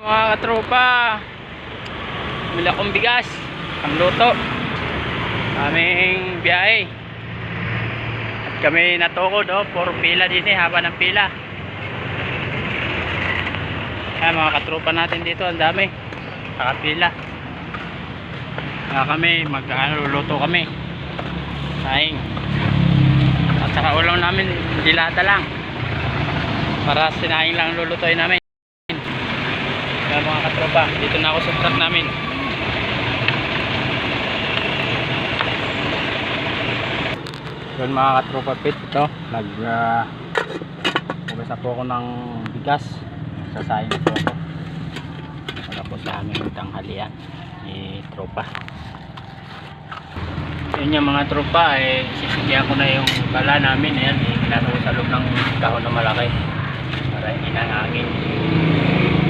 Mga katropa, bili akong bigas pangluto aming biyahe at kami natukod puro pila din haba ng pila. Ayan, mga katropa natin dito ang dami nakapila kami magluluto kami saing at saka ulam namin dilata lang para sinaing lang lulutuin namin. Mga katropa, dito na ako sa truck namin. Yun mga katropa pit, ito nagpumisa po ako ng bigas, sasayin po ako para po sa aming tanghalian ni tropa. Yun yung mga tropa, sisigyan ko na yung bala namin. Ayan, kinano ko sa loob ng kahon na malaki para hindi nangangin.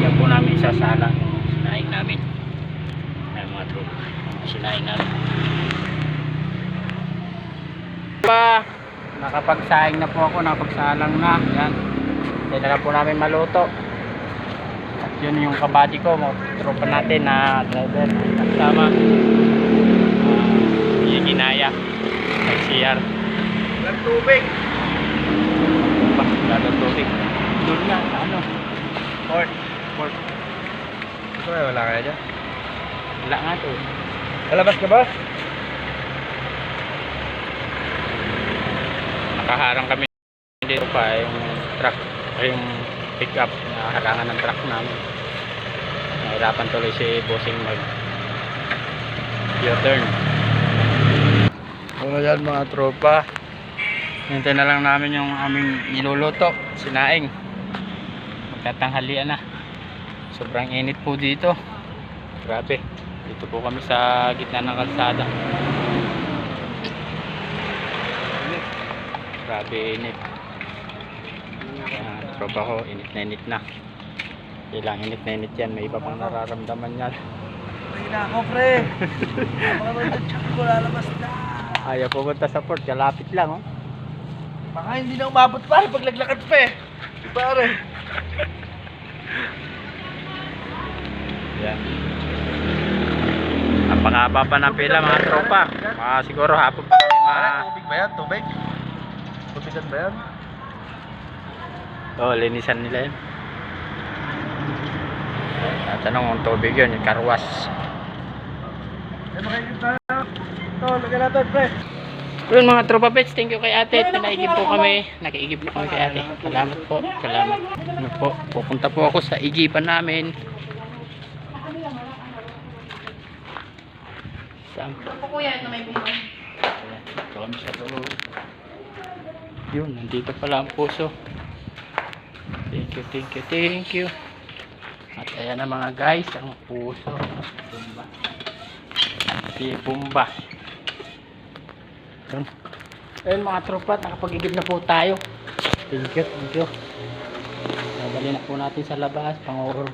Yan po namin sasalang yung sinaing namin. Ayan mga tropa, sinaing namin. Nakapagsaing na po ako, nakapagsalang na. Yan, hindi na po namin maluto. At yun yung kabady ko, mga tropa natin na driver kasama yung ginaya may CR. Walang tubig. Walang tubig. Doon nga, ano? Port. Ito wala kaya dyan? Wala nga to. Lalabas ka ba? Nakaharang kami dito pa yung truck, yung pick up na harangan ng truck namin. Nahirapan tuloy si bossing mag U-turn. Ano yan mga tropa? Hintay na lang namin yung aming niluluto, sinaing. Magtatanghalian na. Sobrang init po dito. Grabe. Dito po kami sa gitna ng kalsada. Grabe init. Tropa ko, init na. Ilang init na init yan. May iba pang nararamdaman yan. Ay na ako pre. Baka naman check ko lalabas na. Ayaw pumunta sa port. Kalapit lang Baka hindi na umabot pare paglaglakad pa eh. Pare. Yan. Napakahaba pa ng pila mga tropa. Siguro hapon pa kami Tubig ba yan? Tubig? Tubigan ba yan? linisan nila yan. Tanong ang tubig yun, yung karwas. Ay makikip tayo. Ito, lagyan natin pre. Yun mga tropa pets, thank you kay ate. Nakiigib po kami. Nakiigib po kami kay ate. Salamat po. Salamat. Ano po, pupunta po ako sa igipan namin. Saan po kuya ito may buhay? Ito kami sa loob. Yun, nandito pala ang puso. Thank you. At ayan na mga guys, ang puso. Pumba. Si Pumba. Yun. Ayun mga tropa, nakapag-igib na po tayo. Thank you. Nabali na po natin sa labas, pang-order